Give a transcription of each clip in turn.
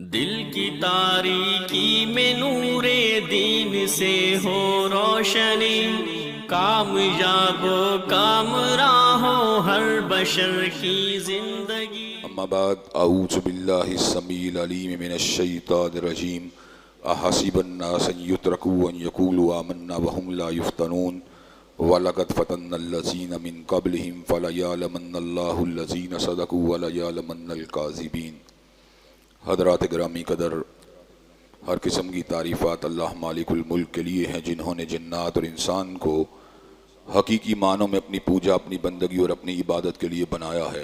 दिल की तारीकी में नूरे दीन से हो रोशनी, कामयाब कामराह हो हर बशर की जिंदगी। अम्मा बाद अऊज़ु बिल्लाहि समील अलीम मिनश शैतानिर रजीम। अहसिबन्नास अन युत्रकू अन यक़ूलू आमन्ना वहुम ला युफ्तनून वलक़द फ़तन्नल लज़ीना मिन क़ब्लिहिम फ़लयअलमन्नल्लाहु लज़ीना सदक़ू वलयअलमन्नल काज़िबीन। हज़रात गिरामी कदर, हर किस्म की तारीफ़ात अल्लाह मालिकुल मुल्क के लिए हैं, जिन्होंने जन्नात और इंसान को हकीकी मानों में अपनी पूजा, अपनी बंदगी और अपनी इबादत के लिए बनाया है।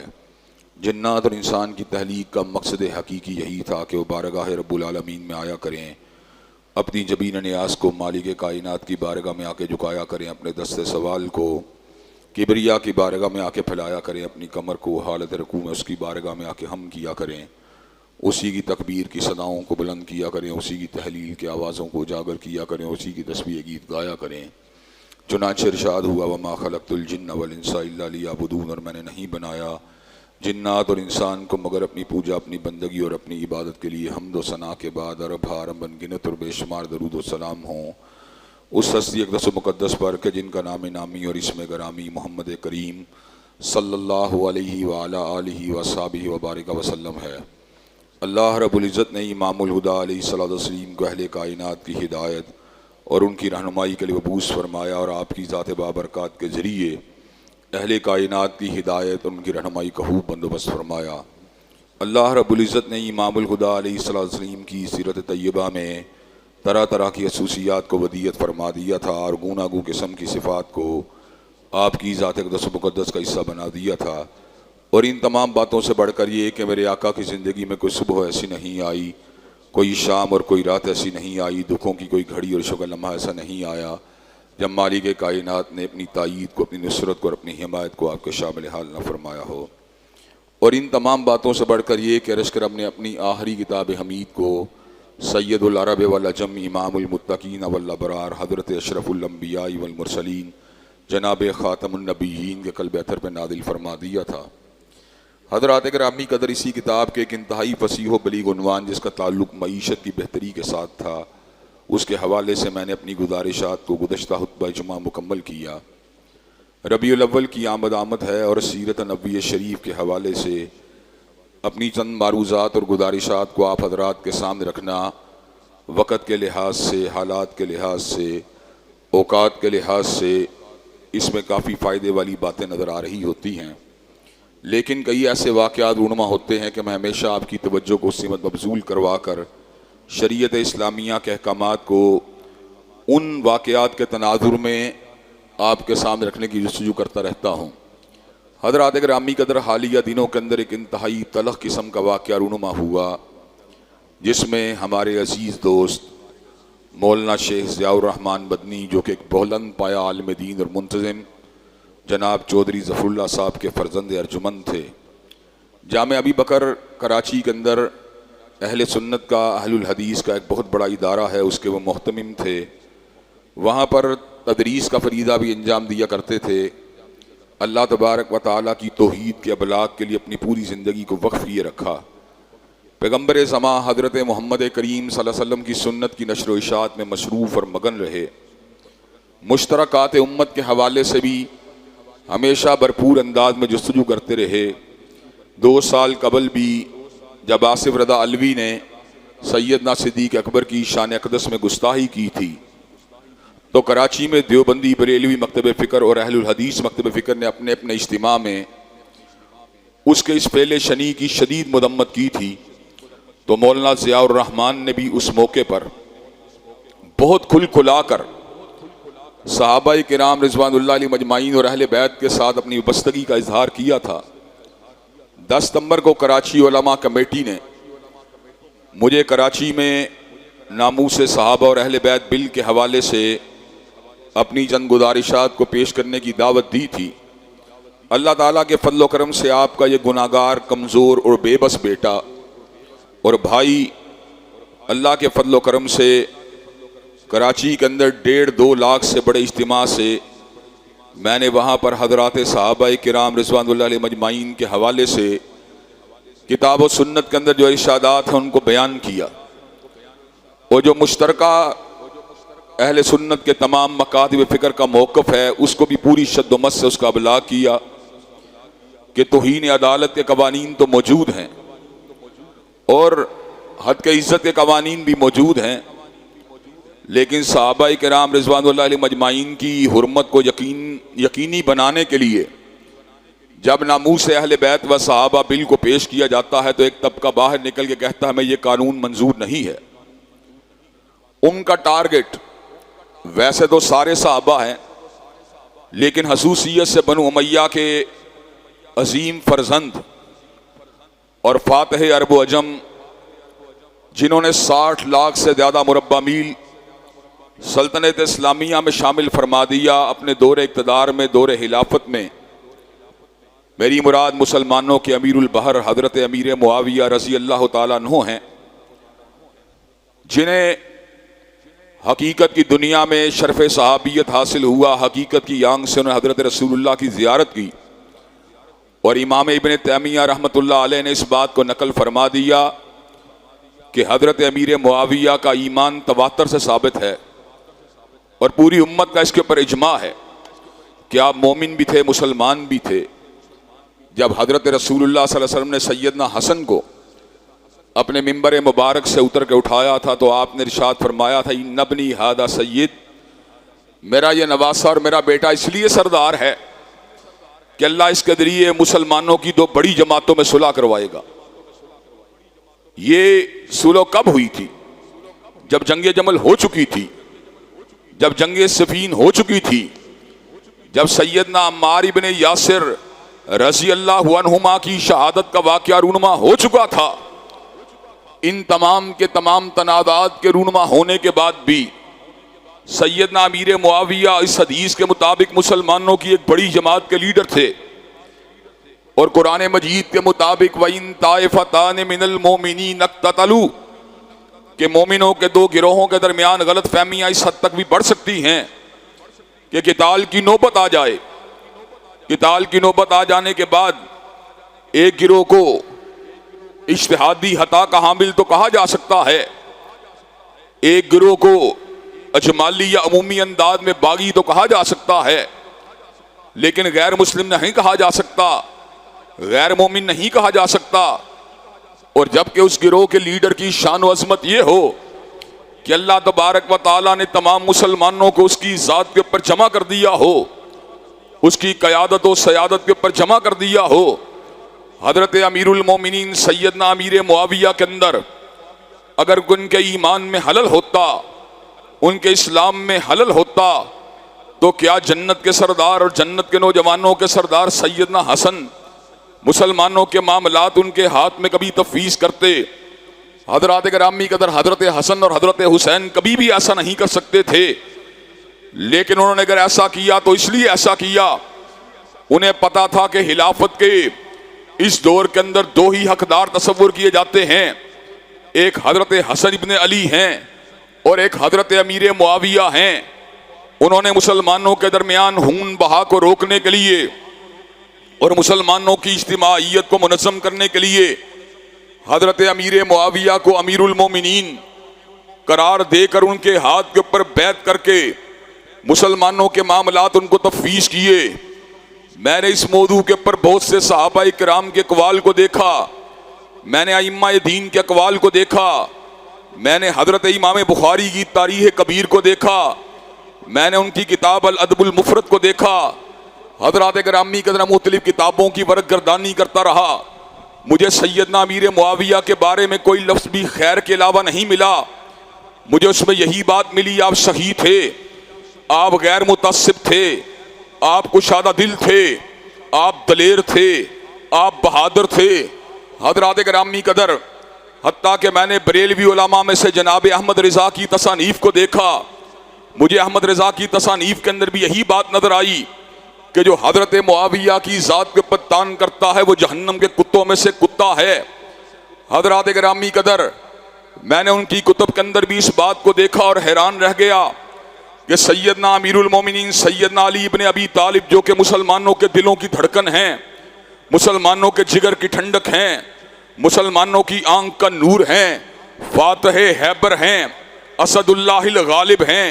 जन्नात और इंसान की तहलीक का मकसद हकीकी यही था कि वो बारगाह रब्बुल आलमीन में आया करें, अपनी जबीन न्यास को मालिक कायनात की बारगाह में आके झुकाया करें, अपने दस्ते सवाल को किबरिया की बारगाह में आके फैलाया करें, अपनी कमर को हालत रकू में उसकी बारगाह में आके हम किया करें, उसी की तकबीर की सदाओं को बुलंद किया करें, उसी की तहलील की आवाज़ों को उजागर किया करें, उसी की तस्बीह गीत गाया करें। चुनांचे इरशाद हुआ, वमा खलक़तुल जिन्न वल इंसा इल्ला लियअबुदून, और मैंने नहीं बनाया जिन्नात और इंसान को मगर अपनी पूजा, अपनी बंदगी और अपनी इबादत के लिए। हम्द व सना के बाद अरब हारम बनगिनत और बेशुमार दरूद व सलाम हों उस हस्ती अक़दस मुक़द्दस पर के जिनका नाम नामी और इसमें गरामी मोहम्मद करीम सल्लल्लाहु अलैहि व अला आलिहि व अस्हाबिहि व बारिक वसल्लम है। अल्लाह रब्बुल इज़्ज़त ने इमामुल हुदा अलैहिस्सलातु वस्सलाम को अहले कायनात की हिदायत और उनकी रहनुमाई के लिए मबूस फरमाया, और आपकी ज़ात बाबरकत के ज़रिए अहले कायनात की हिदायत और उनकी रहनुमाई का खूब बंदोबस्त फरमाया। अल्लाह रब्बुल इज़्ज़त ने इमामुल हुदा अलैहिस्सलातु वस्सलाम की सीरत तय्यबा में तरह तरह की खसूसियात को वदीयत फरमा दिया था, और गूनागू किस्म की सिफ़ात को आपकी ज़ात अक़दस मुक़द्दस का हिस्सा बना दिया था। और इन तमाम बातों से बढ़कर ये कि मेरे आका की ज़िंदगी में कोई सुबह ऐसी नहीं आई, कोई शाम और कोई रात ऐसी नहीं आई, दुखों की कोई घड़ी और शुगर लम्हा ऐसा नहीं आया जब मालिक कायनात ने अपनी तायीद को, अपनी नुसरत को और अपनी हिमायत को आपके शामिल हाल न फरमाया हो। और इन तमाम बातों से बढ़कर ये कि अर्श करम ने अपनी आखिरी किताब हमीद को सैयदुल अरब वल अजम इमामुल मुत्तकीन वल अबरार हज़रत अशरफुल अंबिया वल मुरसलीन जनाब ख़ातमुन नबिय्यीन के क़ल्ब अतर पर नादिल फरमा दिया था। हज़रात गिरामी कदर, इसी किताब के एक इंतहाई फसीह व बलीग उन्वान जिसका ताल्लुक़ मईशत की बेहतरी के साथ था, उसके हवाले से मैंने अपनी गुजारिशात को गुज़श्ता खुतबा जुमा मुकम्मल किया। रबीउल अव्वल की आमद है और सीरत नबवी शरीफ के हवाले से अपनी चंद मारूज़ात और गुजारिशात को आप हज़रात के सामने रखना वक़्त के लिहाज से, हालात के लिहाज से, औकात के लिहाज से इसमें काफ़ी फ़ायदे वाली बातें नज़र आ रही होती हैं। लेकिन कई ऐसे वाक़यात रूनुमा होते हैं कि मैं हमेशा आपकी तवज्जो को सीमत मबजूल करवा कर शरीयत इस्लामिया के अहकामात को उन वाक़यात के तनाजुर में आपके सामने रखने की जस्तजू करता रहता हूँ। हज़रात गिरामी कदर, हालिया दिनों के अंदर एक इंतहाई तलख़ किस्म का वाक़या रूनुमा हुआ, जिसमें हमारे अज़ीज़ दोस्त मौलाना शेख ज़ियाउर रहमान मदनी, जो कि एक बुलंद पाया आलिम दीन और मुंतज़िम जनाब चौधरी ज़फ़रुल्लाह साहब के फ़र्जंद अर्जुमंद थे। जामे अबी बकर कराची के अंदर अहले सुन्नत का, अहलुल हदीस का एक बहुत बड़ा इदारा है, उसके वो मुहतमिम थे। वहाँ पर तदरीस का फ़रीदा भी अंजाम दिया करते थे। अल्लाह तबारक व तआला की तौहीद के अबलाग के लिए अपनी पूरी ज़िंदगी को वक्फ़ किए रखा। पैगम्बर ज़मा हज़रत मोहम्मद करीम सल्लल्लाहु अलैहि वसल्लम की सुन्नत की नशर व इशाअत में मशरूफ़ और मगन रहे। मुश्तरकात उम्मत के हवाले से भी हमेशा भरपूर अंदाज में जस्तजू करते रहे। 2 साल कबल भी जब आसिफ रदा अलवी ने सैयदना सिद्दीक़ अकबर की शान अक़दस में गुस्ताही की थी, तो कराची में देवबंदी, बरेलवी मकतब फ़िक्र और अहलुल हदीस मकतब फ़िक्र ने अपने अपने इज्तिमा में उसके इस फ़ेल शनी की शदीद मदम्मत की थी। तो मौलाना ज़ियाउर रहमान ने भी उस मौके पर बहुत खुल खुला कर सहाबाए किराम रिज़वानुल्लाह अलैहिम अजमाइन और अहले बैत के साथ अपनी वबस्तगी का इजहार किया था। 10 सितंबर को कराची उलमा कमेटी ने मुझे कराची में नामूसे सहाबा और अहले बैत बिल के हवाले से अपनी चंद गुजारिशात को पेश करने की दावत दी थी। अल्लाह ताला के फजल व करम से आपका ये गुनाहगार, कमज़ोर और बेबस बेटा और भाई अल्लाह के फजल व करम से कराची के अंदर 1.5-2 लाख से बड़े इज्तिमा से मैंने वहाँ पर हज़रात सहाबाए किराम रिज़वानुल्लाह अलैहिम अजमाइन के हवाले से किताब और सुन्नत के अंदर जो इरशादात हैं उनको बयान किया, और जो मुश्तरका अहले सुन्नत के तमाम मकातिब फ़िक्र का मौक़िफ़ है उसको भी पूरी शद्दोमत से उसका अबलाग किया कि तौहीन अदालत के कवानीन तो मौजूद हैं और हद के इज़्ज़त के कवानीन भी मौजूद हैं, लेकिन सहाबाए किराम रिज़वानुल्लाह अलैहिम अजमाइन की हुर्मत को यकीनी बनाने के लिए जब नामूस अहले बैत व सहाबा बिल को पेश किया जाता है तो एक तबका बाहर निकल के कहता है हमें ये कानून मंजूर नहीं है। उनका टारगेट वैसे तो सारे सहाबा हैं, लेकिन खसूसियत से बनु उमैया के अजीम फर्जंद और फातह अरब व अजम जिन्होंने 60 लाख से ज़्यादा मुरब्बा मील सल्तनत इस्लामिया में शामिल फरमा दिया अपने दौरे इक़्तिदार में, दौरे हिलाफत में। मेरी मुराद मुसलमानों के अमीरुल बहर हज़रत अमीर मुआविया रज़ी अल्लाह ताला अन्हु हैं, जिन्हें हकीकत की दुनिया में शरफ़ सहाबियत हासिल हुआ। हकीकत की आंख से उन्होंने हज़रत रसूलुल्लाह की ज़ियारत की और इमाम इब्न तैमिया रहमतुल्लाह अलैह ने इस बात को नकल फरमा दिया कि हज़रत अमीर मुआविया का ईमान तवातर से साबित है और पूरी उम्मत का इसके ऊपर इजमा है कि आप मोमिन भी थे, मुसलमान भी थे। जब हज़रत रसूलुल्लाह सल्लल्लाहु अलैहि वसल्लम ने सैयदना हसन को अपने मिंबर मुबारक से उतर के उठाया था तो आपने इरशाद फरमाया था इन्नब्नी हादा सैयद, मेरा ये नवासा और मेरा बेटा इसलिए सरदार है कि अल्लाह इसके जरिए मुसलमानों की 2 बड़ी जमातों में सुलह करवाएगा। ये सुलह कब हुई थी? जब जंग जमल हो चुकी थी, जब जंग सफीन हो चुकी थी, जब सैयदना अम्मार इब्न यासिर रज़ी अल्लाहु अन्हुमा की शहादत का वाक़या रूनुमा हो चुका था। इन तमाम के तमाम तनादात के रूनुमा होने के बाद भी सैयदना अमीर मुआविया इस हदीस के मुताबिक मुसलमानों की एक बड़ी जमात के लीडर थे और कुरान मजीद के मुताबिक वइन ताइफतान मिनल मोमिनीन इक्ततलू के मोमिनों के 2 गिरोहों के दरमियान गलत फहमियाँ इस हद तक भी बढ़ सकती हैं कि किताल की नौबत आ जाए। किताल की नौबत आ जाने के बाद एक गिरोह को इज्तिहादी हता का हामिल तो कहा जा सकता है, एक गिरोह को अजमाली या अमूमी अंदाज में बागी तो कहा जा सकता है, लेकिन गैर मुस्लिम नहीं कहा जा सकता, गैर मोमिन नहीं कहा जा सकता। और जबकि उस गिरोह के लीडर की शान व अज़मत ये हो कि अल्लाह तबारक व तआला ने तमाम मुसलमानों को उसकी ज़ात के ऊपर जमा कर दिया हो, उसकी क़यादत और सयादत के ऊपर जमा कर दिया हो। हज़रत अमीरुल मोमिनीन सैयदना अमीर मुआविया के अंदर अगर उनके ईमान में हलल होता, उनके इस्लाम में हलल होता, तो क्या जन्नत के सरदार और जन्नत के नौजवानों के सरदार सैयदना हसन मुसलमानों के मामलात उनके हाथ में कभी तफवीज़ करते? हज़रात गिरामी कदर हज़रत हसन और हज़रत हुसैन कभी भी ऐसा नहीं कर सकते थे, लेकिन उन्होंने अगर ऐसा किया तो इसलिए ऐसा किया, उन्हें पता था कि खिलाफत के इस दौर के अंदर 2 ही हकदार तस्वुर किए जाते हैं, एक हज़रत हसन इब्न अली हैं और एक हज़रत अमीर मुआविया हैं। उन्होंने मुसलमानों के दरमियान खून बहा को रोकने के लिए और मुसलमानों की इज्तिमाइयत को मुनज़्ज़म करने के लिए हज़रत अमीर मुआविया को अमीरुल मोमिनीन करार देकर उनके हाथ के ऊपर बैत करके मुसलमानों के मामलात उनको तफवीज़ किए। मैंने इस मौजू के ऊपर बहुत से सहाबाए किराम के अक़वाल को देखा, मैंने अइम्माए दीन के अक़वाल को देखा, मैंने हज़रत इमाम बुखारी की तारीख़ कबीर को देखा, मैंने उनकी किताब अल अदबुल मुफ़रद को देखा। हज़रात गिरामी के अंदर मुख्तलिफ़ किताबों की वरक़गर्दानी करता रहा। मुझे सैयदना अमीर मुआविया के बारे में कोई लफ्ज़ भी खैर के अलावा नहीं मिला। मुझे उसमें यही बात मिली, आप सही थे, आप गैर मुतअस्सिब थे, आप कुशादा दिल थे, आप दलेर थे, आप बहादुर थे। हज़रात गिरामी कदर हत्ता कि मैंने बरेलवी उलमा में से जनाब अहमद रज़ा की तसानीफ़ को देखा, मुझे अहमद रज़ा की तसानीफ़ के अंदर भी यही बात नज़र आई कि जो हज़रत मुआविया की ज़ात के ऊपर तान करता है वो जहन्नम के कुत्तों में से कुत्ता है। हज़रात गिरामी कदर मैंने उनकी कुतुब के अंदर भी इस बात को देखा और हैरान रह गया कि सैयदना अमीरुल मोमिनीन सैयदना अली इब्न अबी तालिब जो कि मुसलमानों के दिलों की धड़कन हैं, मुसलमानों के जिगर की ठंडक हैं, मुसलमानों की आंख का नूर हैं, फातह हैबर हैं, असदुल्लाहिल गालिब हैं,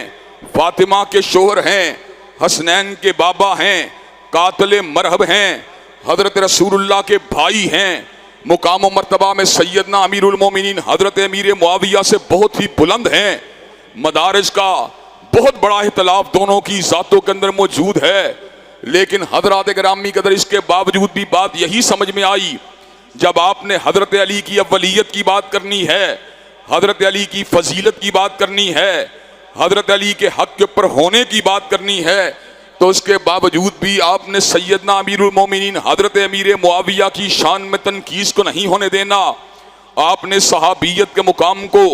फातिमा के शोहर हैं, हसनैन के बाबा हैं, कातिल मरहब हैं, हजरत रसूलुल्लाह के भाई हैं, मुकाम मर्तबा में सैयदना अमीरुल मोमिनीन हजरत अमीर मुआविया से बहुत ही बुलंद हैं। मदारिज का बहुत बड़ा इख्तिलाफ दोनों की ज़ातों के अंदर मौजूद है, लेकिन हजरात गिरामी कदर इसके बावजूद भी बात यही समझ में आई, जब आपने हजरत अली की अव्वलियत की बात करनी है, हजरत अली की फजीलत की बात करनी है, हजरत अली के हक के ऊपर होने की बात करनी है, तो उसके बावजूद भी आपने सैयदना अमीरुल मोमिनीन हजरत अमीर मुआविया की शान में तनकीस को नहीं होने देना। आपने सहाबियत के मुकाम को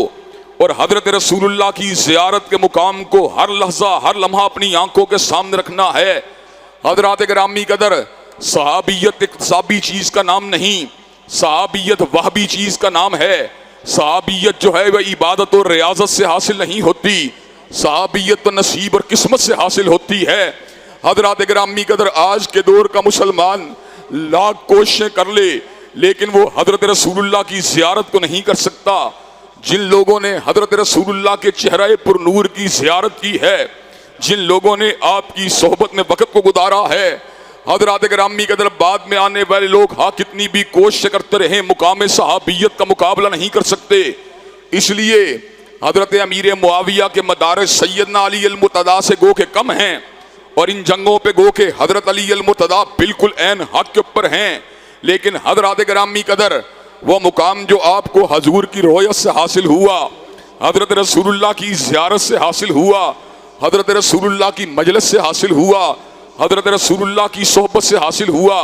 और हजरत रसूलुल्लाह की ज़ियारत के मुकाम को हर लहजा हर लम्हा अपनी आंखों के सामने रखना है। हजरात गिरामी कदर, सहाबियत इक्तसाबी चीज़ का नाम नहीं, सहाबियत वहबी चीज़ का नाम है। सहाबियत जो है वह इबादत और रियाजत से हासिल नहीं होती, सहाबियत तो नसीब और किस्मत से हासिल होती है। हजरात गिरामी कदर, आज के दौर का मुसलमान लाख कोशिशें कर ले, लेकिन वो हजरत रसूलुल्लाह की ज़ियारत को नहीं कर सकता। जिन लोगों ने हजरत रसूलुल्लाह के चेहरे पर नूर की ज़ियारत की है, जिन लोगों ने आपकी सोहबत में वक़्त को गुजारा है, हजरात गिरामी कदर, बाद में आने वाले लोग हाँ कितनी भी कोशिश करते रहे, मुकाम सहाबियत का मुकाबला नहीं कर सकते। इसलिए हजरत अमीर मुआविया के मदारिज सैयदना अली अल मुर्तदा से गो के कम हैं, और इन जंगों पे गो के हजरत अली अल मुर्तदा बिल्कुल ऐन हक के ऊपर हैं। लेकिन हजरत गिरामी कदर, वो मुकाम जो आपको हजूर की रोयत से हासिल हुआ, हजरत रसूलुल्लाह की ज़ियारत से हासिल हुआ, हजरत रसूलुल्लाह की मजलिस से हासिल हुआ, हजरत रसूलुल्लाह की सोहबत से हासिल हुआ,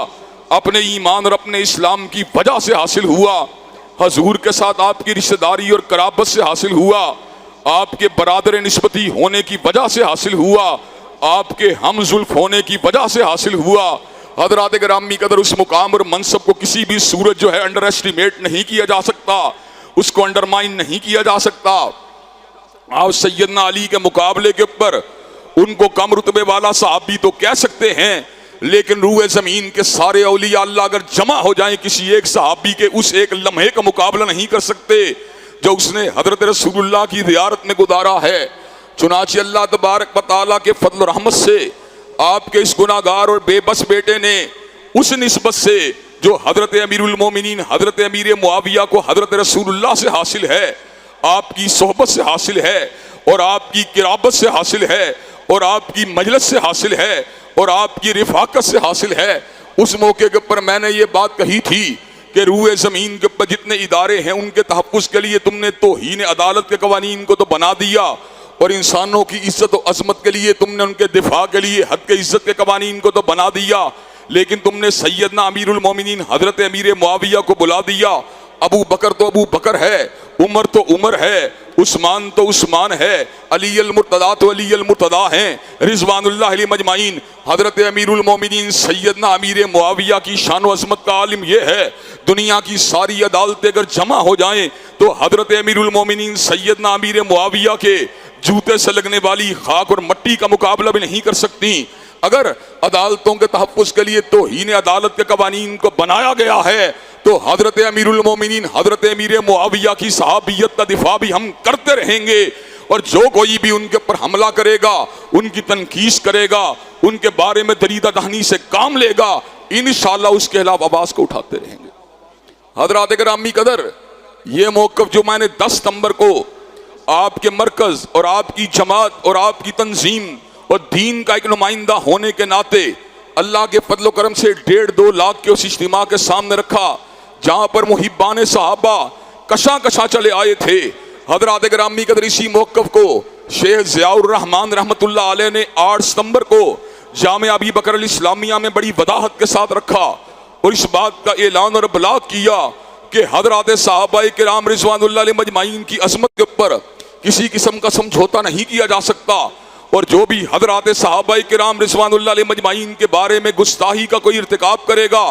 अपने ईमान और अपने इस्लाम की वजह से हासिल हुआ, हजूर के साथ आपकी रिश्तेदारी और कराबत से हासिल हुआ, आपके बरादर निस्बती होने की वजह से हासिल हुआ, आपके हम जुल्फ होने की वजह से हासिल हुआ। हजरात गिरामी कदर, उस मुकाम और मनसब को किसी भी सूरत जो है अंडर एस्टिमेट नहीं किया जा सकता, उसको अंडरमाइन नहीं किया जा सकता। आप सैयदना अली के मुकाबले के ऊपर उनको कम रुतबे वाला सहाबी तो कह सकते हैं, लेकिन रूए ज़मीन के सारे औलिया अल्लाह अगर जमा हो जाएं किसी एक सहाबी के, उस एक लम्हे का मुकाबला नहीं कर सकते जो उसने हजरत रसूलुल्लाह की ज़ियारत में गुजारा है। चुनांचे अल्लाह तबारक व तआला के फजल और रहमत से आपके इस गुनाहगार और बेबस बेटे ने उस निस्बत से जो हजरत अमीरुल मोमिनीन हजरत अमीर मुआविया को हजरत रसूलुल्लाह से हासिल है, आपकी सोहबत से हासिल है, और आपकी किराबत से हासिल है, और आपकी मजलिस से हासिल है, और आपकी रिफाकत से हासिल है। उस मौके के ऊपर मैंने ये बात कही थी कि रूए ज़मीन के ऊपर जितने इदारे हैं उनके तहफ़्फ़ुज़ के लिए तुमने तौहीन अदालत के कवानीन को तो बना दिया, और इंसानों की इज्जत और अजमत के लिए तुमने उनके दिफा के लिए हद के इज्जत के कवानीन को तो बना दिया, लेकिन तुमने सैयदना अमीरुल मोमिनीन हजरत अमीर मुआविया को बुला दिया। अबू बकर तो अबू बकर है, उमर तो उमर है, उस्मान तो उस्मान है, अली अल मुर्तदा तो अली अल मुर्तदा हैं, रिज़वानुल्लाह अलैहिम अजमाइन। हजरत अमीरुल मोमिनीन सैयदना अमीर मुआविया की शान व अज़मत का आलिम यह है, दुनिया की सारी अदालतें अगर जमा हो जाएं तो हजरत अमीरुल मोमिनीन सैयदना अमीर मुआविया के जूते से लगने वाली खाक और मट्टी का मुकाबला भी नहीं कर सकती। अगर अदालतों के तहफ़्फ़ुज़ के लिए तौहीन अदालत के कवानीन को बनाया गया है, तो हजरत अमीरुल मोमिनीन हजरत अमीर मुआविया की सहाबियत का दिफा भी हम करते रहेंगे, और जो कोई भी उनके ऊपर हमला करेगा, उनकी तनकीस करेगा, उनके बारे में दरीदा दहनी से काम लेगा, इंशाअल्लाह उसके खिलाफ आवाज़ को उठाते रहेंगे। हजरात गिरामी कदर, ये मौक़िफ़ जो मैंने 10 सितंबर को आपके मरकज़ और आपकी जमात और आपकी तंजीम और दीन का एक नुमाइंदा होने के नाते अल्लाह के फजल करम से 1.5-2 लाख के उस इज्तिमा के सामने रखा, जहाँ पर मुहिब्बान सहाबा कशा कशा चले आए थे। हजरात गिरामी कदर, इसी मौक़िफ़ को शेख ज़ियाउर रहमान रहमतुल्लाह अलैह ने 8 सितंबर को जामे अबी बकर अल इस्लामिया में बड़ी वदाहत के साथ रखा, और इस बात का ऐलान और बलाग किया कि हजरात सहाबाए किराम रिज़वानुल्लाह अलैहिम अजमाइन की अज़मत के ऊपर किसी किस्म का समझौता नहीं किया जा सकता, और जो भी हजरात सहाबाए किराम रिज़वानुल्लाह अलैहिम अजमाइन के बारे में गुस्ताही का कोई इर्तिकाब करेगा,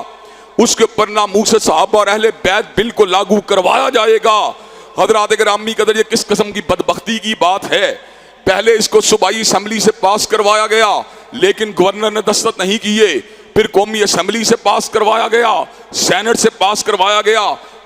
उसके ऊपर नामूस सहाबा और अहले बैत बिल को लागू करवाया जाएगा। हजरात गिरामी कदर, ये किस किस्म की बदबख्ती की बात है। पहले इसको सूबाई असम्बली से पास करवाया गया, लेकिन गवर्नर ने दस्तखत नहीं किए, फिर कौमी असम्बली से पास करवाया गया, सेनेट से पास करवाया गया,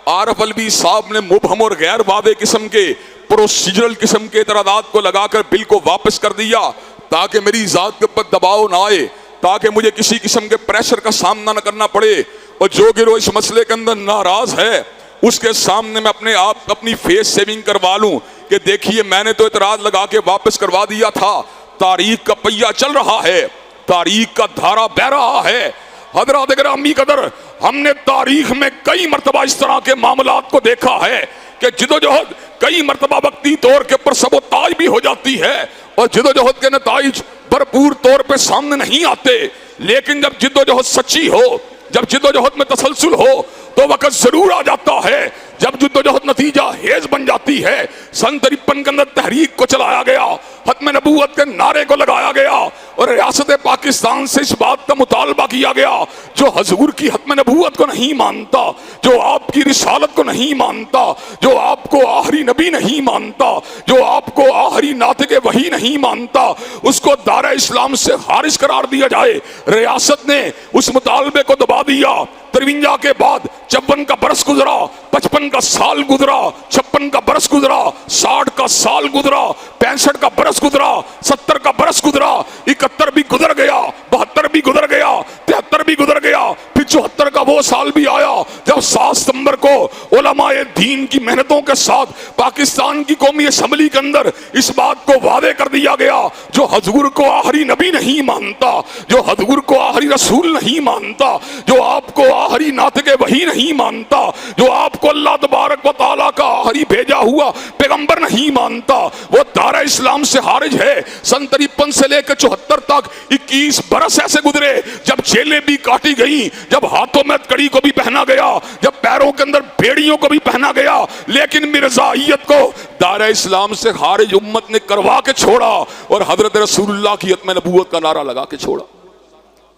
आरफ अलवी साहब ने मुबहम और गैर वादे किस्म के प्रोसीजरल किस्म के इतरादात को लगाकर बिल को वापस कर दिया ताकि मेरी जात के ऊपर दबाव ना आए, ताकि मुझे किसी किस्म के प्रेशर का सामना न करना पड़े। और जो गिरोह इस मसले के अंदर नाराज है उसके सामने मैं अपने आप अपनी फेस सेविंग करवा लूं कि देखिए मैंने तो इतराज लगा के वापस करवा दिया था। तारीख का पहिया चल रहा है, तारीख का धारा बह रहा है। हज़रात गिरामी कदर, हमने तारीख में कई मरतबा इस तरह के मामलात को देखा है कि जिदोजहद कई मरतबा वक्ती तौर के ऊपर सबोताज भी हो जाती है और जिदोजहद के नताइज भरपूर तौर पे सामने नहीं आते। लेकिन जब जिद्दोजहद सच्ची हो, जब जिद्दोजहद में तसलसल हो तो वक्त जरूर आ जाता है जब जिद्दोजहद नतीजा हेज बन जाती है। सन 53 के अंदर तहरीक को चलाया गया, खत्म नबूवत के नारे को लगाया गया और रियासत पाकिस्तान से इस बात का मुतालबा किया गया जो हजूर की खत्म नबूवत को नहीं मानता, जो आपकी रिसालत को नहीं मानता, जो आपको आखिरी नबी नहीं मानता, जो आपको आखिरी नातिक़े वही नहीं मानता, उसको दारा इस्लाम से खारिज करार दिया जाए। रियासत ने उस मुतालबे को दबा दिया। 53 के बाद 54 का बरस गुजरा, 55 का साल गुजरा, 56 का बरस गुजरा, 60 का साल गुजरा, 65 का बरस गुजरा, 70 का बरस गुजरा, 71 भी गुजर गया, 72 भी गुजर गया, 73 भी गुजर गया, फिर 74 का वो साल भी आया जब 7 सितंबर को उलमाए दीन की मेहनतों के साथ पाकिस्तान की कौमी असम्बली के अंदर इस बात को वादे कर दिया गया जो हजूर को आखिरी नबी नहीं मानता, जो हजूर को आखिरी रसूल नहीं मानता, जो आपको आखिरी नातिक़े वही नहीं मानता, जो आपको अल्लाह तबारक व तआला का आखिरी भेजा हुआ पैगंबर नहीं मानता, वो दारा इस्लाम से खारिज है। सन 53 से लेकर 74 तक 21 बरस ऐसे गुजरे जब जेलें भी काटी गई, जब हाथों में कड़ी को भी पहना गया, जब पैरों के अंदर बेड़ियों को भी पहना गया, लेकिन मिर्जाइयत को दारा इस्लाम से खारिज उम्मत ने करवा के छोड़ा और हजरत रसूलुल्लाह की खत्म नबूवत का नारा लगा के छोड़ा।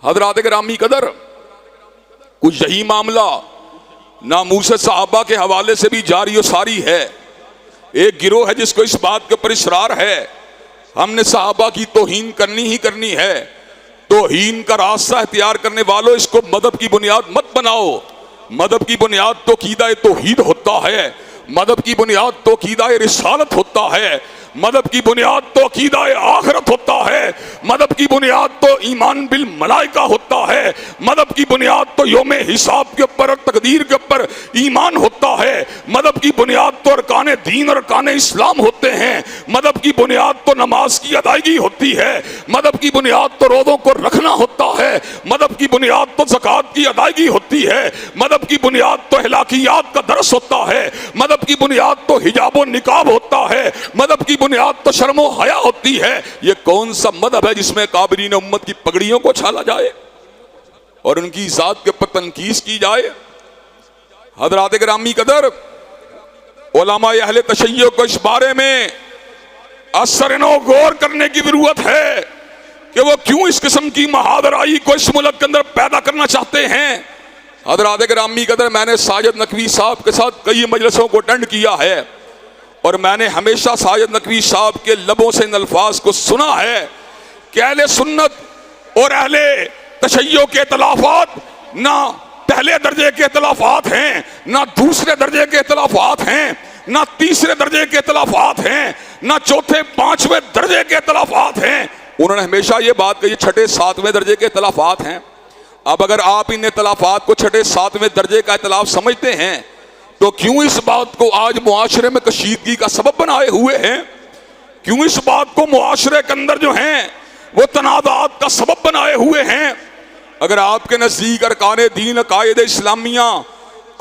हजरात गिरामी कदर, कुछ यही मामला नामूस सहाबा के हवाले से भी जारी और सारी है। एक गिरोह है जिसको इस बात के ऊपर इसरार है हमने सहाबा की तौहीन करनी ही करनी है। तौहीन का रास्ता इख्तियार करने वालों, इसको मदहब की बुनियाद मत बनाओ। मदहब की बुनियाद तो कीदा तौहीद होता है, मदहब की बुनियाद तो कीदा रिसालत होता है, मदहब की बुनियाद तो अकीदा आखिरत होता है, मदहब की बुनियाद तो ईमान बिल मलाइका होता है, मदहब की बुनियाद तो योम हिसाब के ऊपर और तकदीर के ऊपर ईमान होता है, मदहब की बुनियाद तो अरकान दीन और अरकान इस्लाम होते हैं, मदहब की बुनियाद तो नमाज की अदायगी होती है, मदहब की बुनियाद तो रोज़ों को रखना होता है, मदहब की बुनियाद तो ज़कात की अदायगी होती है, मदहब की बुनियाद तो इखलाकियात का दर्स होता है, मदहब की बुनियाद तो हिजाब और निकाब होता है, मदहब की बुनियाद तो शर्म और हया होती है। ये कौन सा मदहब है जिसमें काबिरीन उम्मत की पगड़ियों को छाला जाए और उनकी जात के ऊपर तनकीस की जाए? हज़रात गिरामी कदर, उलमा अहले तशय्यो को इस बारे में असरनो गौर करने की जरूरत है कि वो क्यों इस किस्म की महादराई को इस मुल्क के अंदर पैदा करना चाहते हैं। हज़रात गिरामी कदर, मैंने साजिद नकवी साहब के साथ कई मजलिसों को अटेंड किया है और मैंने हमेशा साजिद नकवी साहब के लबों से इन अल्फाज को सुना है कि अहले सुन्नत और अहले तशय्यो के इख्तिलाफात ना पहले दर्जे के इख्तिलाफात हैं, ना दूसरे दर्जे के इख्तिलाफात हैं, ना तीसरे दर्जे के इख्तिलाफात हैं, ना चौथे पांचवें दर्जे के इख्तिलाफात हैं। उन्होंने हमेशा ये बात कही छठे सातवें दर्जे के इख्तिलाफात हैं। अब अगर आप इन इख्तिलाफात को छठे सातवें दर्जे का इख्तिलाफ समझते हैं तो क्यों इस बात को आज मुआशरे में कशीदगी का सबब बनाए हुए हैं? क्यों इस बात को मुआशरे के अंदर जो हैं वो तनाज़ात का सबब बनाए हुए हैं? अगर आपके नज़दीक अरकान दीन अकायद इस्लामिया,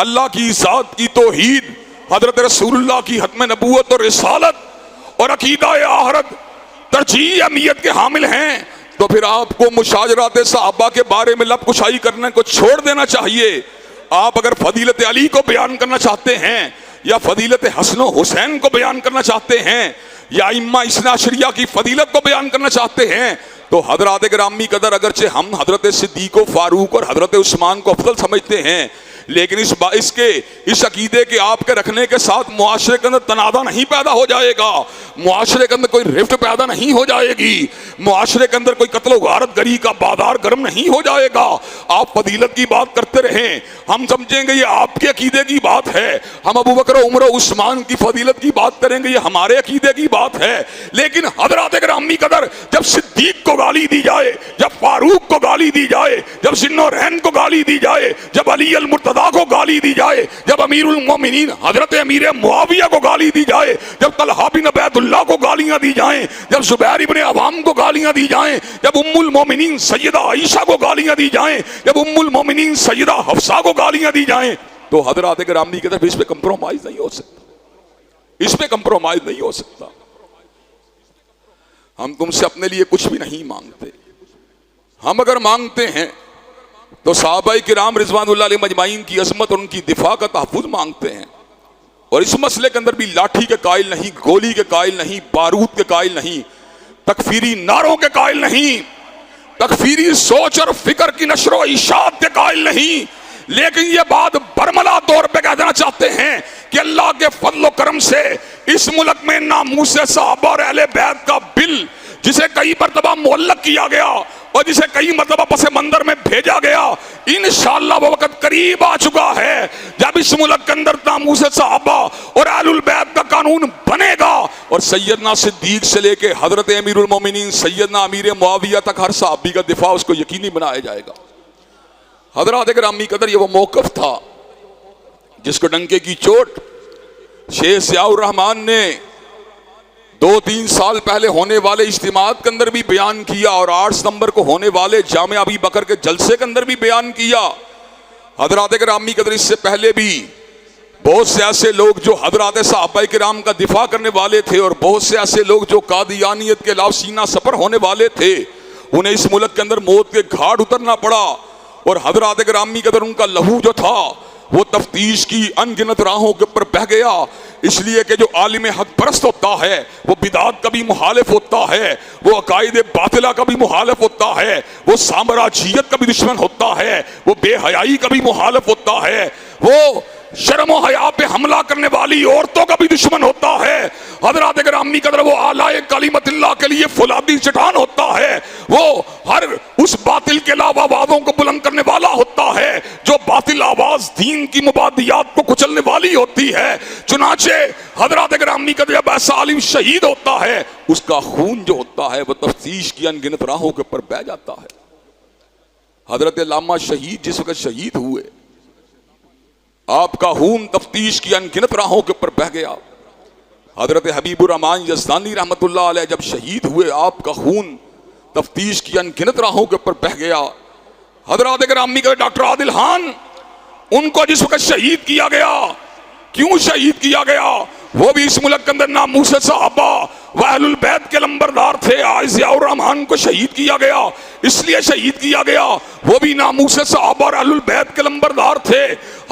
अल्लाह की ज़ात की तौहीद, हज़रत रसूलुल्लाह की खत्म नबूवत और रिसालत और अकीदा आखिरत तरजीह अहमियत के हामिल हैं तो फिर आपको मुशाजरात सहाबा के बारे में लब कुशाई करने को छोड़ देना चाहिए। आप अगर फजीलत अली को बयान करना चाहते हैं या फजीलत हसन हुसैन को बयान करना चाहते हैं या इम्मा इस्ना अशरिया की फजीलत को बयान करना चाहते हैं तो हज़रात गिरामी कदर, अगरचे हम हज़रत सिद्दीक़ फारूक और हज़रत उस्मान को अफजल समझते हैं, लेकिन इस अकीदे के आपके रखने के साथ मुआशरे के अंदर तनाज़ा नहीं पैदा हो जाएगा। मुआशरे के अंदर कोई रिफ्ट पैदा नहीं हो जाएगी, मुआशरे के अंदर कोई कत्ल गारत गरी का बाजार गर्म नहीं हो जाएगा। आप फजीलत की बात करते रहें, हम समझेंगे ये आपके अकीदे की बात है। हम अबू बकर उमर उस्मान की फजीलत की बात करेंगे, ये हमारे अकीदे की बात है। लेकिन हजरत गिरामी कदर, जब सिद्दीक को गाली दी जाए, जब फारूक को गाली दी जाए, जब जिन्नोरैन को गाली दी जाए, जब अली अल मुर्तदा को गाली दी जाए, जब अमीरुल मोमिनीन हजरत अमीर मुआविया को गाली दी जाए, जब तलहा बिन उबैदुल्लाह को गालियां दी जाएं, जब जुबैर इब्ने अवाम को गालियां दी जाएं, जब उम्मुल मोमिनीन सैयदा आयशा को गालियां दी जाएं, जब उम्मुल मोमिनीन सैयदा हफ्सा को गालियां दी जाएं, तो हजरत गिरामी की तरफ इस पे कंप्रोमाइज नहीं हो सकता, इस पे कंप्रोमाइज नहीं हो सकता। हम तुमसे अपने लिए कुछ भी नहीं मांगते, हम अगर मांगते हैं तो सहाबाए किराम रिजवानुल्लाह अलैहिम मजमाइन की अजमत और उनकी दिफा का तहफ़्फ़ुज़ मांगते हैं। और इस मसले के अंदर भी लाठी के कायल नहीं, गोली के कायल नहीं, बारूद के कायल नहीं, तकफीरी नारों के कायल नहीं, तकफीरी सोच और फिक्र की नशर इशात के कायल नहीं। लेकिन ये बात बरमला तौर पे कह देना चाहते हैं कि अल्लाह के फजल व करम से इस मुल्क में नामूसे सहाबा और अहले बैत का बिल, जिसे कई मरतबा मुअल्लक किया गया और जिसे कई मरतबा पसे मंदर में भेजा गया, इंशाअल्लाह वो वक्त करीब आ चुका है जब इस मुल्क के अंदर नामूसे सहाबा और अहलुल बैत का कानून बनेगा। और सैयदना सिद्दीक से लेके हजरत अमीरुल मोमिनीन सैयदना अमीर मुआविया तक हर सहाबी का दिफा उसको यकीनी बनाया जाएगा। हजरत गिरामी कदर ये वो मौक़िफ़ था जिसको डंके की चोट शेख ज़ियाउर रहमान ने 2-3 साल पहले होने वाले इज्तिमात के अंदर भी बयान किया और 8 सितंबर को होने वाले जामिया अबी बकर के जलसे के अंदर भी बयान किया। हजरत गिरामी कदर इससे पहले भी बहुत से ऐसे लोग जो हजरत सहाबाए किराम का दिफा करने वाले थे और बहुत से ऐसे लोग जो कादियानियत के खिलाफ सीना सफर होने वाले थे, उन्हें इस मुल्क के अंदर मौत के घाट उतरना पड़ा। और हजरत गिरामी कदर उनका लहू जो था वो तफ्तीश की अनगिनत राहों के ऊपर बह गया, इसलिए कि जो आलिम हक परस्त होता है वो बिदात का भी मुखालिफ होता है, वो अकायद बातिला का भी मुखालिफ होता है, वो साम्राज्यियत का भी दुश्मन होता है, वो बेहयाई का भी मुखालिफ होता है, वो शर्म और हया पे हमला करने वाली औरतों का भी दुश्मन होता है। हजरत गिरामी कदर वो आलाए कलिमतिल्लाह के लिए फुलादी चट्टान होता है, वो हर उस बातिल के अलावा आवाज़ों को बुलंद करने वाला होता है जो बातिल आवाज दीन की मुबादियात को कुचलने वाली होती है। चुनाचे हजरत गिरामी कदर जब ऐसा आलिम शहीद होता है, उसका खून जो होता है वो तफ्तीश की अनगिनत राहों के ऊपर बह जाता है। हजरत अल्लामा शहीद जिस वक्त शहीद हुए, आपका खून तफ्तीश की अनगिनत राहों के ऊपर बह गया। हजरत हबीबुर रहमान यज़दानी रहमतुल्लाह अलैह जब शहीद हुए, आपका खून तफ्तीश की अनगिनत राहों के ऊपर बह गया। हजरत गिरामी के डॉक्टर आदिल खान, उनको जिस वक्त शहीद किया गया, क्यों शहीद किया गया? वो भी इस मुल्क के अंदर नामूसे सहाबा व अहलुल बैत के लंबरदार थे। आज ज़ियाउर रहमान को शहीद किया गया, इसलिए शहीद किया गया, वो भी नामूसे सहाबा और अहलुल बैत के लंबरदार थे।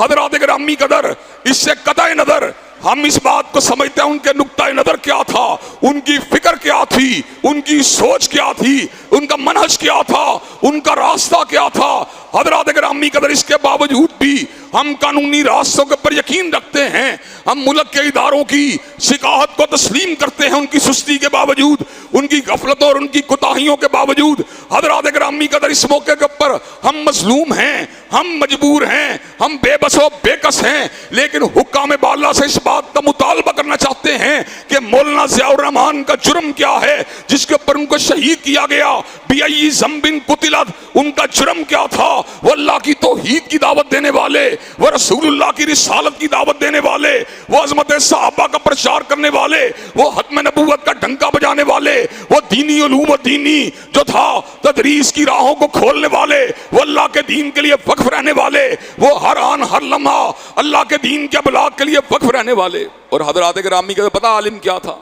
हजरत गिरामी कदर, इससे कतई नजर हम इस बात को समझते हैं उनके नुक्ता नजर क्या था, उनकी फिक्र क्या थी, उनकी सोच क्या थी, उनका मनहज क्या था, उनका रास्ता क्या था। हजरत गिरामी कदर, इसके बावजूद भी हम कानूनी रास्तों के ऊपर यकीन रखते हैं, हम मुल्क के इदारों की शिकायत को तस्लीम करते हैं, उनकी सुस्ती के बावजूद, उनकी गफलतों और उनकी कोताहियों के बावजूद। हजरत गिरामी कदर, इस मौके के ऊपर हम मजलूम हैं, हम मजबूर हैं, हम बेबस और बेकस हैं, लेकिन हुक्काम बाला से इस बात का मुतालबा करना चाहते हैं कि मौलाना ज़ियाउर रहमान का जुर्म क्या है जिसके ऊपर उनको शहीद किया गया। बिअय्यि ज़ंबिन कुतिलत, उनका जुर्म क्या था? वो अल्लाह की तौहीद की दावत देने वाले, वो रसूलुल्लाह की रिसालत की दावत देने वाले, वो अज़मत सहाबा का प्रचार करने वाले, वो हत्म नबूवत का डंका बजाने वाले, वो दीनी उलूम और दीनी जो था तदरीस की राहों को खोलने वाले, वो अल्लाह के दीन के लिए वक्फ रहने वाले, वो हर आन हर लम्हा अल्लाह के दीन के बलाग के लिए वक्फ रहने वाले। और हजरत गिरामी का पता आलिम क्या था?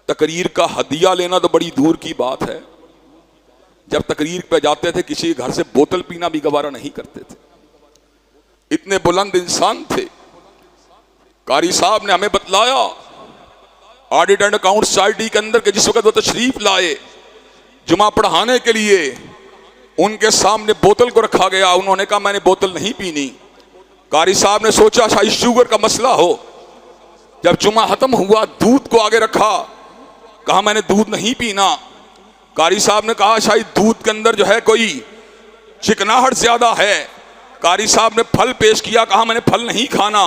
तकरीर का हदिया लेना तो बड़ी दूर की बात है, जब तकरीर पे जाते थे किसी घर से बोतल पीना भी गवारा नहीं करते थे, इतने बुलंद इंसान थे। कारी साहब ने हमें बतलाया ऑडिट एंड अकाउंट सोसाइटी के अंदर के जिस वक्त वो तशरीफ लाए जुमा पढ़ाने के लिए, उनके सामने बोतल को रखा गया, उन्होंने कहा मैंने बोतल नहीं पीनी। कारी साहब ने सोचा शायद शुगर का मसला हो, जब जुमा खत्म हुआ दूध को आगे रखा, कहा मैंने दूध नहीं पीना। कारी साहब ने कहा शायद दूध के अंदर जो है कोई चिकनाहट ज्यादा है। कारी साहब ने फल पेश किया, कहा मैंने फल नहीं खाना।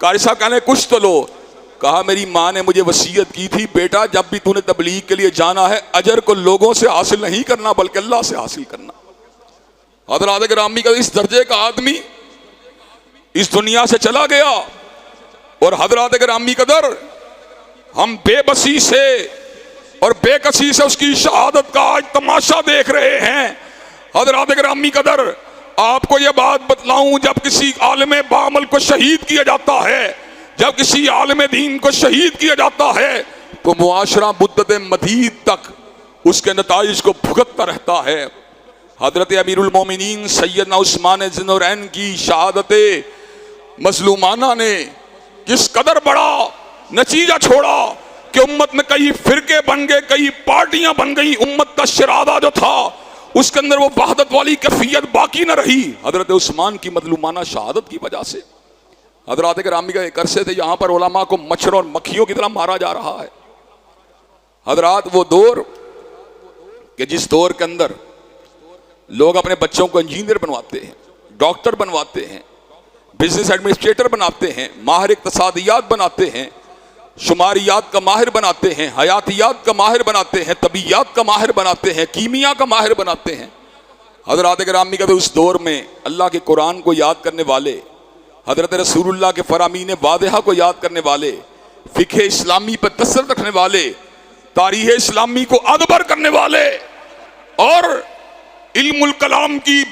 कारी साहब कहने कुछ तो लो। कहा मेरी माँ ने मुझे वसीयत की थी, बेटा जब भी तूने तबलीग के लिए जाना है अजर को लोगों से हासिल नहीं करना बल्कि अल्लाह से हासिल करना। हज़रात गिरामी का इस दर्जे का आदमी इस दुनिया से चला गया और हज़रात गिरामी कदर हम बेबसी से और बेकसी से उसकी शहादत का आज तमाशा देख रहे हैं। हज़रात गिरामी कदर आपको यह बात बतलाऊं, जब किसी आलिम बामल को शहीद किया जाता है, जब किसी आलिम दीन को शहीद किया जाता है तो मुआशरा मुद्दत मदीद तक उसके नताइज को भुगतता रहता है। हजरत अमीरुल मोमिनीन सैयदना उस्मान ज़ुन्नूरैन की शहादत मजलूमाना ने किस कदर बड़ा नतीजा छोड़ा कि उम्मत में कई फिरके बन गए, कई पार्टियां बन गई। उम्मत का शरादा जो था उसके अंदर वो वहदत वाली कैफियत बाकी न रही, हजरत उस्मान की मजलूमाना शहादत की वजह से। हजरात गिरामी का एक अरसे थे यहाँ पर उलमा को मच्छरों और मक्खियों की तरह मारा जा रहा है। हजरात वो दौर कि जिस दौर के अंदर लोग अपने बच्चों को इंजीनियर बनवाते हैं, डॉक्टर बनवाते हैं, बिजनेस एडमिनिस्ट्रेटर बनाते हैं, माहिर इक्तिसादियात बनाते हैं, शुमारियात का माहिर बनाते हैं, हयातियात का माहिर बनाते हैं, तबीयात का माहिर बनाते हैं, कीमिया का माहिर बनाते हैं। हजरात गिरामी का तो उस दौर में अल्लाह के कुरान को याद करने वाले, हजरत रसूलुल्लाह के फरामीन वादिहा को याद करने वाले, फिक़्ह इस्लामी पर तसल्लुत रखने वाले, तारीख़ इस्लामी को अदबर करने वाले और इल्मुल कलाम की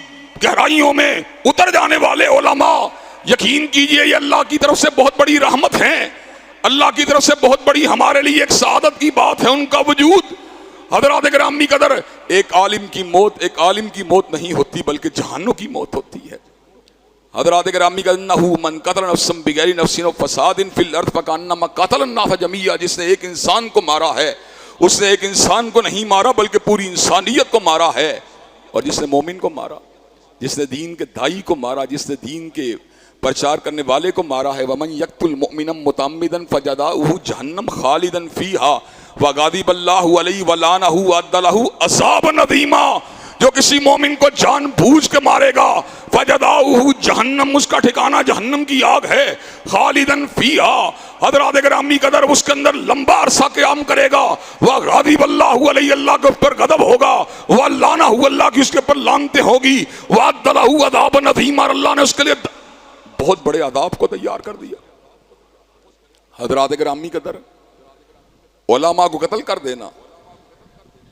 गहराइयों में उतर जाने वाले उलमा, यकीन कीजिए ये अल्लाह की तरफ से बहुत बड़ी रहमत है, अल्लाह की तरफ से बहुत बड़ी हमारे लिए एक सादत की बात है उनका वजूद। हज़रात गिरामी कदर एक आलिम की मौत नहीं होती बल्कि जहन्नुम की मौत होती है। हज़रात गिरामी कदर नहू मन कतल नफ्सन बिगैर नफ्सिन व फसादिन फिल अर्द फकान्नमा कतल अन्नास जमीआ, जिसने एक इंसान को मारा है उसने एक इंसान को नहीं मारा बल्कि पूरी इंसानियत को मारा है। और जिसने मोमिन को मारा, जिसने दीन के दाई को मारा, जिसने दीन के प्रचार करने वाले को मारा है, वमन यक्तुल मुमिनम मुतअम्मिदन फजदाउहु जहन्नम खालिदन फीहा व गादिबल्लाहु अलैहि व लानहु अदलहु अज़ाबन अज़ीमा, जो किसी मोमिन को जानबूझ के मारेगा फजदाउहु जहन्नम, उसका ठिकाना जहन्नम की आग है, खालिदन फीहा, हज़रात गिरामी कदर उसके अंदर लंबा अरसा क़याम करेगा, वह गादिबल्लाहु अलैहि, अल्लाह के ऊपर गदब होगा, वह लानहु, अल्लाह की उसके ऊपर लानते होगी, वह अदलहु अज़ाबन अज़ीमा, अल्लाह ने उसके लिए बहुत बड़े आदाब को तैयार कर दिया। हज़रात गिरामी कदर उलमा को कत्ल कर देना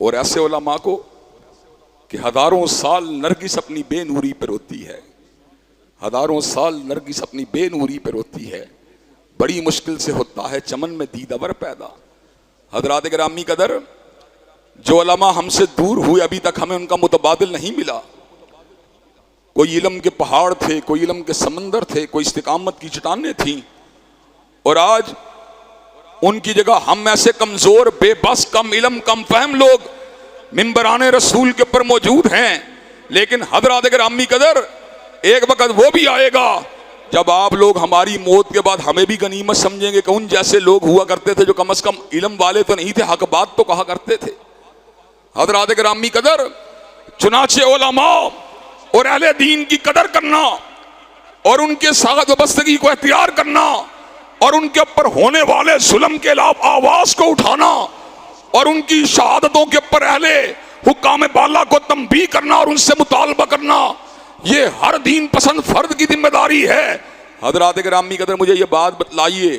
और ऐसे उलमा को कि हजारों साल नरगिस अपनी बेनूरी पर रोती है, हजारों साल नरगिस अपनी बेनूरी पर रोती है, बड़ी मुश्किल से होता है चमन में दीदावर पैदा। हज़रात गिरामी कदर जो उलमा हमसे दूर हुए अभी तक हमें उनका मुतबादिल नहीं मिला। कोई इल्म के पहाड़ थे, कोई इल्म के समंदर थे, कोई इस्तिकामत की चट्टानें थीं और आज उनकी जगह हम ऐसे कमजोर, बेबस, कम इल्म, कम फहम लोग मिंबराने रसूल के ऊपर मौजूद हैं। लेकिन हज़रात गिरामी कदर एक वक्त वो भी आएगा जब आप लोग हमारी मौत के बाद हमें भी गनीमत समझेंगे कि उन जैसे लोग हुआ करते थे जो कम से कम इल्म वाले तो नहीं थे, हक बात तो कहा करते थे। हज़रात गिरामी कदर चुनाचे उलमा और अहले दीन की कदर करना और उनके साथ वाबस्तगी को इख्तियार करना और उनके ऊपर होने वाले जुल्म के खिलाफ आवाज को उठाना और उनकी शहादतों के ऊपर अहले हुक्काम बाला को तंबीह करना और उनसे मुतालबा करना, ये हर दीन पसंद फर्द की जिम्मेदारी है। हज़रात गिरामी कदर मुझे ये बात बतलाइए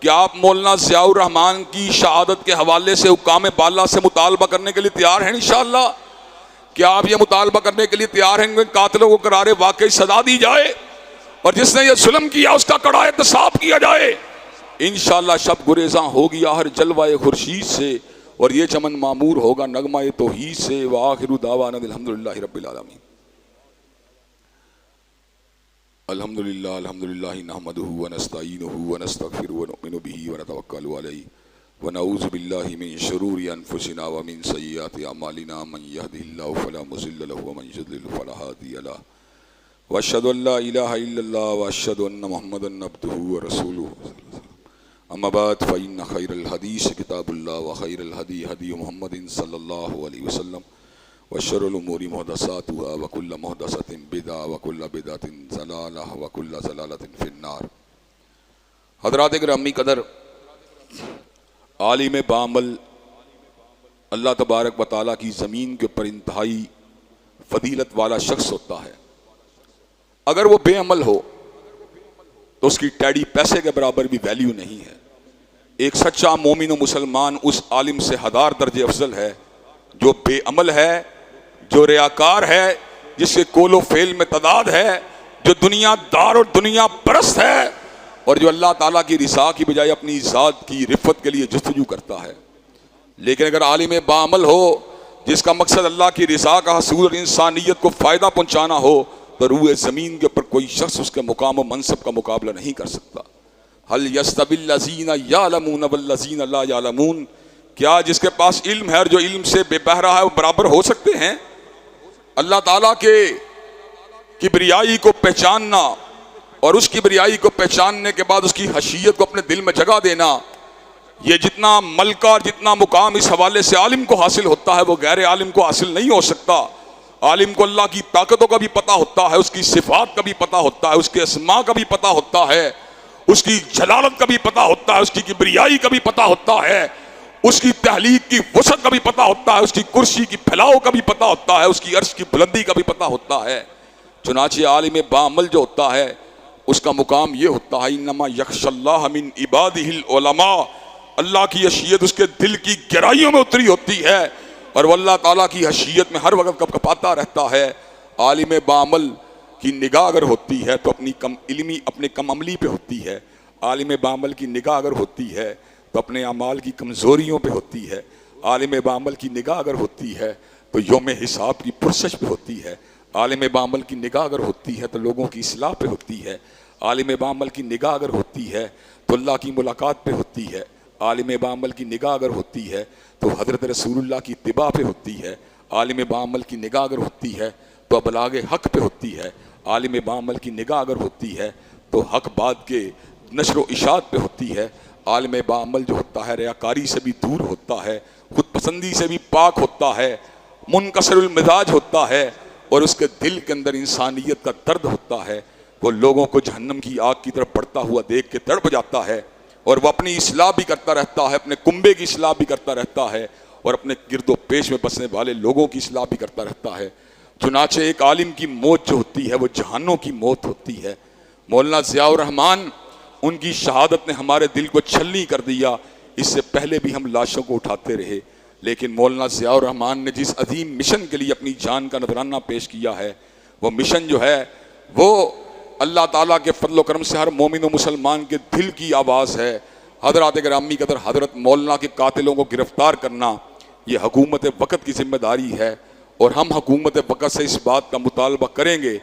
कि आप मौलाना ज़ियाउर रहमान की शहादत के हवाले से हुक्काम बाला से मुतालबा करने के लिए तैयार हैं इंशाअल्लाह? क्या आप ये मुतालबा करने के लिए तैयार हैं कातिलों को करारे वाकई सजा दी जाए और जिसने ये जुल्म किया उसका कड़ा एहतसाब किया जाए? इंशाअल्लाह शब गुरेज़ा होगी हर जलवाए खुर्शीद से और ये चमन मामूर होगा नगमा तौहीद से। व आखिरु दावाना अल्हम्दुलिल्लाहि रब्बिल आलमीन। अल्हम्दुलिल्लाह अल्हम्दुलिल्लाह नहमदुहु व नस्तईनुहु व नस्तगफिरुहु व नुमिनु बिही व नतवक्कलु अलैहि व नऊज़ु बिल्लाहि मिन शुरूरि अनफुसिना व मिन सय्यिआति अमालिना मन यहदिहिल्लाहु फला मुज़िल्ल लहु व मन युज़लिल फला हादिय लहु व अशहदु अल्ला इलाहा इल्लल्लाह व अशहदु अन्ना मुहम्मदन अब्दुहु व रसूलुहु। अम्मा बाद फ़इन्न खैरल हदीस किताबुल्लाह व खैरल हदी हदी मुहम्मदिन सल्लल्लाहु अलैहि वसल्लम व शर्रुल उमूरि मुहदसातुहा व कुल्लु मुहदसतिन बिदअ व कुल्लु बिदअतिन ज़लालह व कुल्लु ज़लालतिन फिन्नार। हज़रात गिरामी कदर, आलिम बामल अल्लाह तबारक व तआला की ज़मीन के ऊपर इंतहाई फजीलत वाला शख्स होता है। अगर वो बेअमल हो तो उसकी टैडी पैसे के बराबर भी वैल्यू नहीं है। एक सच्चा मोमिन व मुसलमान उस आलिम से हज़ार दर्जे अफजल है जो बेअमल है, जो रियाकार है, जिसके कोलो फेल में तदाद है, जो दुनियादार और दुनिया परस्त है और जो अल्लाह ताला की रिसा की बजाय अपनी ज़ात की रिफ़त के लिए जस्तजू करता है। लेकिन अगर आलिम बाअमल हो जिसका मकसद अल्लाह की रिसा का हसूल और इंसानियत को फ़ायदा पहुँचाना हो तो रूए ज़मीन के ऊपर कोई शख्स उसके मुकाम व मनसब का मुकाबला नहीं कर सकता। हल यस्तविल्लज़ीना यालमून वल्लज़ीना ला यालमून, क्या जिसके पास इल्म है और जो इल्म से बेबहरा है वो बराबर हो सकते हैं? अल्लाह ताला के किबरियाई को पहचानना और उस किबरियाई को पहचानने के बाद उसकी हशीयत को अपने दिल में जगह देना, ये जितना मलका और जितना मुकाम इस हवाले से आलिम को हासिल होता है वो गैर आलिम को हासिल नहीं हो सकता। आलिम को अल्लाह की ताकतों का भी पता होता है, उसकी सिफात का भी पता होता है, उसके अस्मा का भी पता होता है, उसकी जलालत का भी पता होता है, उसकी किबरियाई का भी पता होता है, उसकी तहलीक की वसअत का भी पता होता है, उसकी कुर्सी की फैलाव का भी पता होता है, उसकी अर्श की बुलंदी का भी पता होता है। चुनाचे आलिम बाअमल जो होता है उसका मुकाम ये होता है इन्नमा यख्शल्लाह मिन इबादिहिल उलमा, अल्लाह की हशीयत उसके दिल की गहराइयों में उतरी होती है और वह अल्लाह ताला की हशीयत में हर वक्त कपकपाता रहता है। आलिम बाअमल की निगाह अगर होती है तो अपनी कम इल्मी अपने कम अमली पे होती है। आलिम बाअमल की निगाह अगर होती है तो अपने अमाल की कमज़ोरियों पे होती है। आलिम बाअमल की निगाह अगर होती है तो यौम हिसाब की पुरसश पे होती है। आलिम बाअमल की निगाह अगर होती है तो लोगों की इस्लाह पे होती है। आलिम बाअमल की निगाह अगर होती है तो अल्लाह की मुलाकात पे होती है। आलिम बाअमल की निगाह अगर होती है तो हज़रत रसूलुल्लाह की इत्तिबा पे होती है। आलिम बाअमल की निगाह अगर होती है तो अबलाग हक़ पे होती है। आलिम बाअमल की निगाह अगर होती है तो हक़ बात के नशर व इशात पे होती है। आलिम बाअमल जो होता है रियाकारी से भी दूर होता है, खुद पसंदी से भी पाक होता है, मुनकसरुल मिजाज होता है और उसके दिल के अंदर इंसानियत का दर्द होता है। वो लोगों को जहन्नम की आग की तरफ बढ़ता हुआ देख के तड़प जाता है और वह अपनी इस्लाह भी करता रहता है, अपने कुंबे की इस्लाह भी करता रहता है और अपने गिरदो पेश में बसने वाले लोगों की इस्लाह भी करता रहता है। चुनाचे एक आलिम की मौत जो होती है वो जहानों की मौत होती है। मौलाना ज़ियाउर रहमान, उनकी शहादत ने हमारे दिल को छलनी कर दिया। इससे पहले भी हम लाशों को उठाते रहे, लेकिन मौलाना ज़ियाउर रहमान ने जिस अजीम मिशन के लिए अपनी जान का नजराना पेश किया है वो मिशन जो है वो अल्लाह ताला के फजल व करम से हर मोमिन व मुसलमान के दिल की आवाज़ है। हज़रात गिरामी कदर, हज़रत मौलाना के कातिलों को गिरफ्तार करना ये हुकूमत वक़्त की जिम्मेदारी है और हम हुकूमत वक़्त से इस बात का मुतालबा करेंगे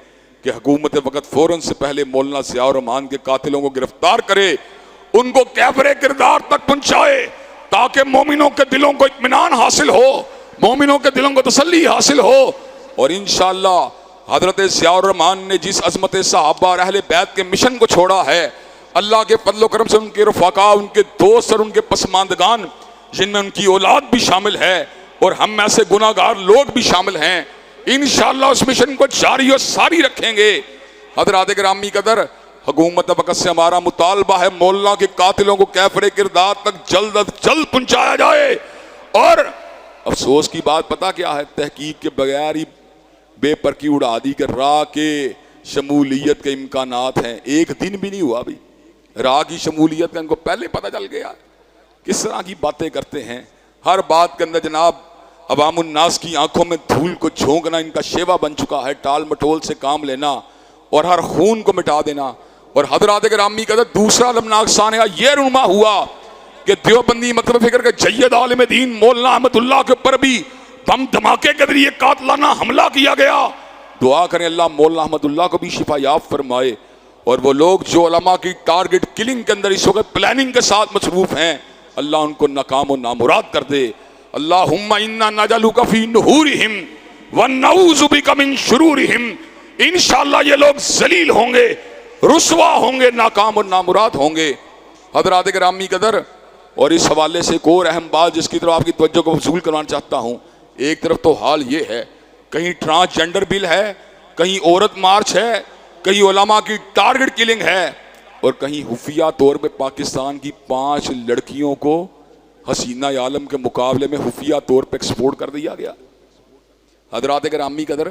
कि हुकूमत वक़्त फ़ौरन से पहले मौलाना ज़ियाउर रहमान के कातिलों को गिरफ्तार करे, उनको कैफरे किरदार तक पहुँचाए ताकि मोमिनों के दिलों को इत्मीनान हासिल हो, मोमिनों के दिलों को तसल्ली हासिल हो। और इंशाअल्लाह हज़रत ज़ियाउर रहमान ने जिस अज़मत सहाबा और अहले बैत के मिशन को छोड़ा है, अल्लाह के फज़ल व करम से उनके रफ़ाक़ा, उनके दोस्त और उनके पसमानदगान, जिनमें उनकी औलाद भी शामिल है और हम ऐसे गुनाहगार लोग भी शामिल हैं, इंशाअल्लाह उस मिशन को जारी और सारी रखेंगे। हज़रात गिरामी कदर, हुकूमत वक़्त से हमारा मुतालबा है मौलाना के कातिलों को कैफरे किरदार तक जल्द अज जल्द पहुँचाया जाए। और अफसोस की बात पता क्या है, तहकीक के बगैर ही बेपरकी उड़ा दी कि राह के शमूलियत के इम्कानात हैं। एक दिन भी नहीं हुआ अभी राह की शमूलियत का इनको पहले पता चल गया। किस तरह की बातें करते हैं, हर बात के अंदर जनाब अवामुन्नास की आंखों में धूल को झोंकना इनका शेवा बन चुका है, टाल मटोल से काम लेना और हर खून को मिटा देना। और हज़रात गिरामी का दूसरा लमनाक सानिया ये रुनमा हुआ कि देवबंदी मतलब फिक्र के जय्यद आलिम दीन मौलाना अहमदुल्लाह के ऊपर भी बम धमाके के जरिए कातलाना हमला किया गया। दुआ करें अल्लाह मौलाना अहमदुल्लाह को भी शिफा याब फरमाए और वो लोग जो उलमा की टारगेट किलिंग के अंदर इस वक्त प्लानिंग के साथ मसरूफ हैं, अल्लाह उनको नाकाम और नामुराद कर दे। अल्लाहुम्मा इन्ना नजलुका फी नुहुरिहिम व नऊज़ु बिका मिन शुरूरिहिम। इंशाअल्लाह ये लोग जलील होंगे, रुसवा होंगे, नाकाम और नामुराद होंगे। हज़रात गिरामी कदर, और इस हवाले से एक और अहम बात जिसकी तरफ आपकी तवज्जो को वसूल करवाना चाहता हूँ। एक तरफ तो हाल ये है, कहीं ट्रांसजेंडर बिल है, कहीं औरत मार्च है, कहीं उलमा की टारगेट किलिंग है, और कहीं खुफिया तौर पे पाकिस्तान की 5 लड़कियों को हसीना आलम के मुकाबले में खुफिया तौर पे एक्सपोर्ट कर दिया गया। हज़रात गिरामी कदर,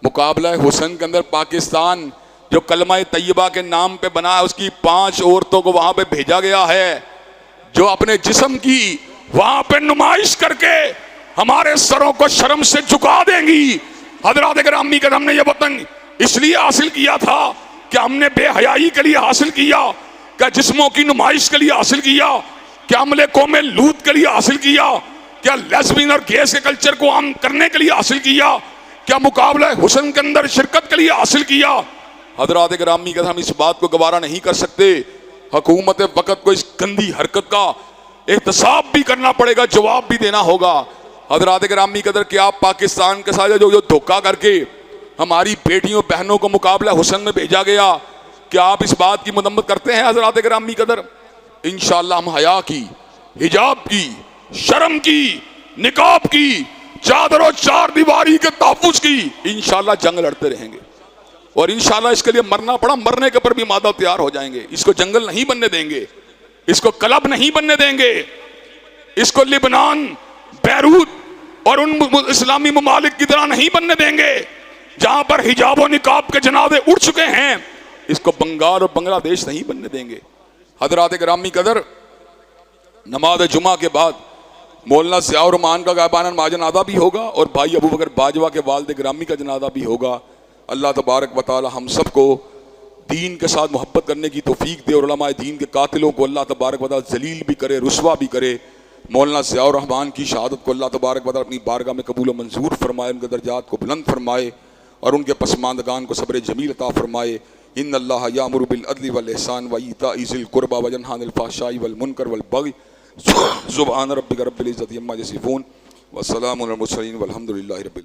मुकाबला हुस्न के अंदर पाकिस्तान जो कलमा तैयबा के नाम पे बना है, उसकी 5 औरतों को वहां पे भेजा गया है जो अपने जिस्म की वहां पे नुमाइश करके हमारे सरों को शर्म से झुका देंगी। हज़रात गिरामी कदर, हमने ये वतन इसलिए हासिल किया था कि हमने बेहयाई के लिए हासिल किया, क्या जिस्मों की नुमाइश के लिए हासिल किया, क्या अमले कौमे लूत के लिए हासिल किया, क्या लेस्बियन और गेस के कल्चर को आम करने के लिए हासिल किया, क्या मुकाबला हुस्न के अंदर शिरकत के लिए हासिल किया। हज़रात गिरामी कदर, हम इस बात को गवारा नहीं कर सकते। हुकूमत वक़्त को इस गंदी हरकत का एहतसाब भी करना पड़ेगा, जवाब भी देना होगा। हज़रात गिरामी कदर, क्या आप पाकिस्तान के साथ जो धोखा करके हमारी बेटियों बहनों को मुकाबला हुस्न में भेजा गया, क्या आप इस बात की मदम्मत करते हैं? हज़रात गिरामी कदर, इंशाअल्लाह हम हया की, हिजाब की, शर्म की, निकाब की, चादरों चार दीवारी के तहफ़्फ़ुज़ की इंशाअल्लाह जंग लड़ते रहेंगे, और इंशाअल्लाह इसके लिए मरना पड़ा, मरने के पर भी मादा तैयार हो जाएंगे। इसको जंगल नहीं बनने देंगे, इसको क्लब नहीं बनने देंगे, इसको लिबनान, बैरूत और उन इस्लामी ममालिक की तरह नहीं बनने देंगे जहां पर हिजाब और निकाब के जनाजे उड़ चुके हैं। इसको बंगाल और बांग्लादेश नहीं बनने देंगे। हज़रात गिरामी कदर, नमाज जुमा के बाद मौलाना ज़ियाउर रहमान का गायबाना नमाज जनाजा भी होगा और भाई अबू बकर बाजवा के वालिद गिरामी का जनाजा भी होगा। अल्लाह तबारक व तआला हम सबको दीन के साथ मोहब्बत करने की तौफीक दे और उलमाए दीन के कातिलों को अल्लाह तबारक व तआला जलील भी करे, रुसवा भी करे। मौलाना ज़ियाउर रहमान की शहादत को अल्लाह तबारक व तआला अपनी बारगाह में कबूल व मंजूर फरमाए, उनके दर्जात को बुलंद फरमाए और उनके पसमानदगान को सब्र जमील अता फरमाए। इन्नल्लाह यामुरु बिल अदली वल इहसान व ईताइ ज़िल कुर्बा व यनहा अनिल फ़हशाइ वल मुनकर वल बग़ी। सुब्हान रब्बिका रब्बिल इज़्ज़ति अम्मा यसिफ़ून व सलामुन अलल मुरसलीन वल्हम्दुलिल्लाहि रब्बिल